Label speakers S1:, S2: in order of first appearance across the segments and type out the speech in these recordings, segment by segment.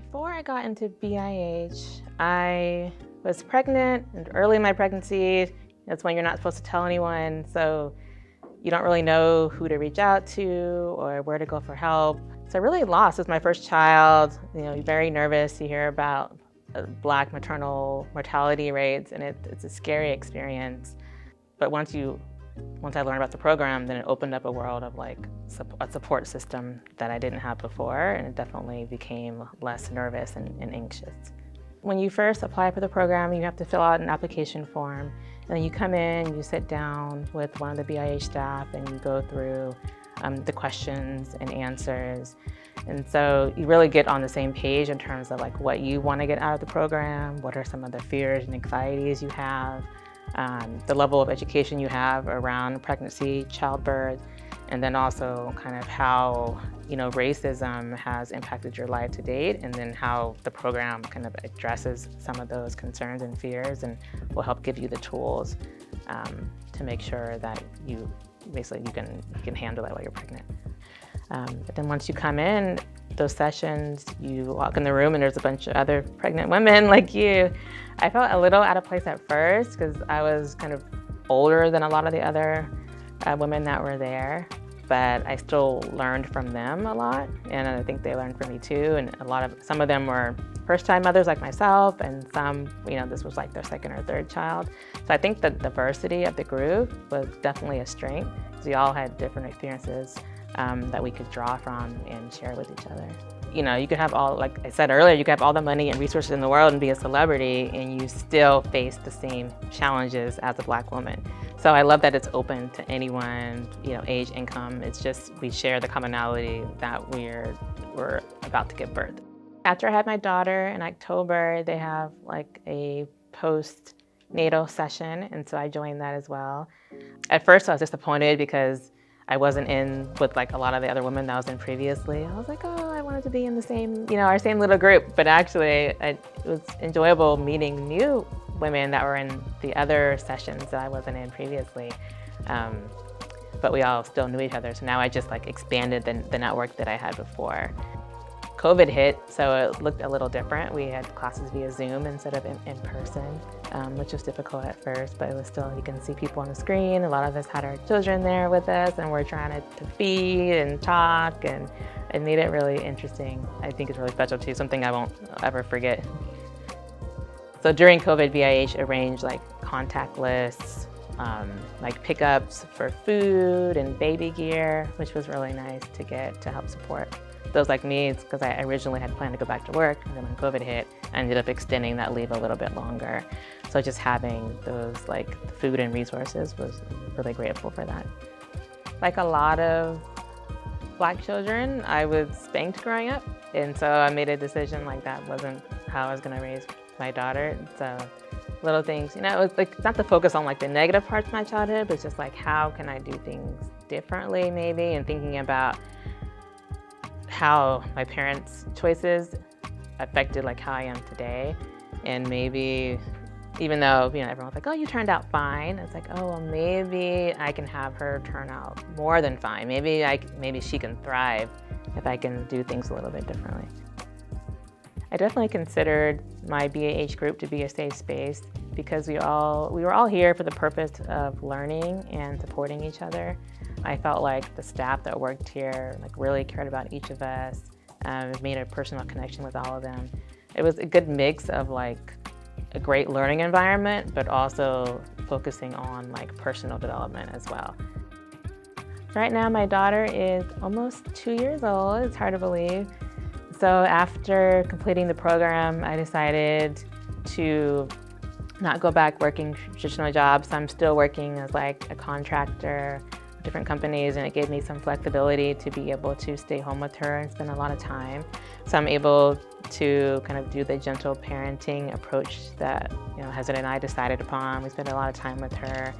S1: Before I got into BIH, I was pregnant and early in my pregnancy. That's when you're not supposed to tell anyone, so you don't really know who to reach out to or where to go for help. So I really lost. It was my first child. You're very nervous. You hear about Black maternal mortality rates, and it's a scary experience. But once I learned about the program, then it opened up a world of a support system that I didn't have before, and it definitely became less nervous and anxious. When you first apply for the program, you have to fill out an application form, and then you come in, you sit down with one of the BIH staff, and you go through the questions and answers. And so you really get on the same page in terms of what you want to get out of the program, what are some of the fears and anxieties you have, the level of education you have around pregnancy, childbirth, and then also kind of how racism has impacted your life to date, and then how the program kind of addresses some of those concerns and fears, and will help give you the tools to make sure that you can handle that while you're pregnant. But then once you come in, those sessions, you walk in the room and there's a bunch of other pregnant women like you. I felt a little out of place at first because I was kind of older than a lot of the other women that were there, but I still learned from them a lot, and I think they learned from me too. And some of them were first-time mothers like myself, and some, this was like their second or third child. So I think the diversity of the group was definitely a strength, because we all had different experiences that we could draw from and share with each other. You could have like I said earlier, you could have all the money and resources in the world and be a celebrity, and you still face the same challenges as a Black woman. So I love that it's open to anyone, age, income. It's just we share the commonality that we're about to give birth. After I had my daughter in October, they have a postnatal session, and so I joined that as well. At first I was disappointed because I wasn't in with a lot of the other women that I was in previously. I was like, oh, I wanted to be in the same, our same little group. But actually, it was enjoyable meeting new women that were in the other sessions that I wasn't in previously. But we all still knew each other. So now I just expanded the network that I had before. COVID hit, so it looked a little different. We had classes via Zoom instead of in person, which was difficult at first, but it was still, you can see people on the screen. A lot of us had our children there with us, and we're trying to feed and talk, and it made it really interesting. I think it's really special too, something I won't ever forget. So during COVID, BIH arranged contact lists, pickups for food and baby gear, which was really nice to get to help support those like me. It's because I originally had planned to go back to work, and then when COVID hit, I ended up extending that leave a little bit longer. So just having those food and resources was really grateful for that. Like a lot of Black children, I was spanked growing up, and so I made a decision that wasn't how I was gonna raise my daughter. So little things, it was not to focus on the negative parts of my childhood, but it's just how can I do things differently maybe, and thinking about how my parents' choices affected how I am today. And maybe, even though everyone's oh, you turned out fine, it's oh, well, maybe I can have her turn out more than fine. Maybe she can thrive if I can do things a little bit differently. I definitely considered my BIH group to be a safe space because we were all here for the purpose of learning and supporting each other. I felt like the staff that worked here really cared about each of us, made a personal connection with all of them. It was a good mix of a great learning environment, but also focusing on personal development as well. Right now, my daughter is almost 2 years old. It's hard to believe. So after completing the program, I decided to not go back working traditional jobs. I'm still working as a contractor, different companies, and it gave me some flexibility to be able to stay home with her and spend a lot of time. So I'm able to kind of do the gentle parenting approach that Hezron and I decided upon. We spend a lot of time with her,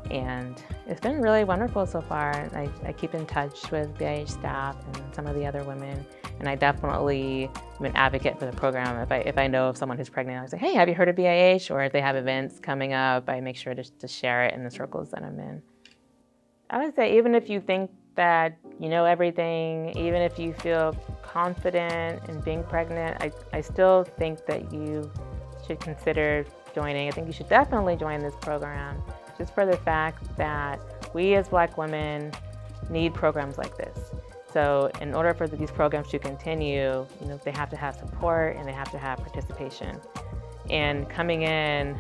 S1: and it's been really wonderful so far. I keep in touch with BIH staff and some of the other women, and I definitely am an advocate for the program. If I know of someone who's pregnant, I say, hey, have you heard of BIH? Or if they have events coming up, I make sure to share it in the circles that I'm in. I would say even if you think that you know everything, even if you feel confident in being pregnant, I still think that you should consider joining. I think you should definitely join this program, just for the fact that we as Black women need programs like this. So in order for these programs to continue, they have to have support and they have to have participation. And coming in,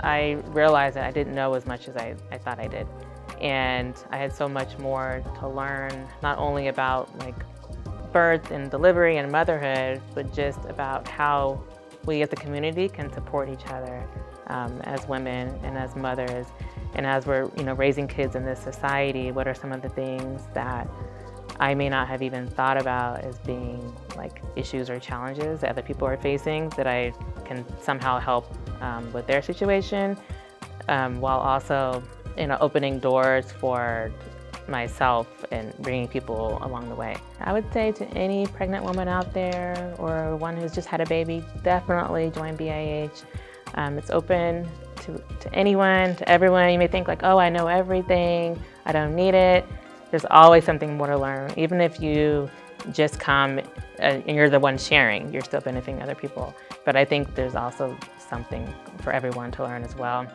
S1: I realized that I didn't know as much as I thought I did. And I had so much more to learn, not only about like birth and delivery and motherhood, but just about how we as a community can support each other as women and as mothers. And as we're raising kids in this society, what are some of the things that I may not have even thought about as being like issues or challenges that other people are facing that I can somehow help with their situation, while also opening doors for myself and bringing people along the way. I would say to any pregnant woman out there or one who's just had a baby, definitely join BIH. It's open to anyone, to everyone. You may think like, oh, I know everything, I don't need it. There's always something more to learn. Even if you just come and you're the one sharing, you're still benefiting other people. But I think there's also something for everyone to learn as well.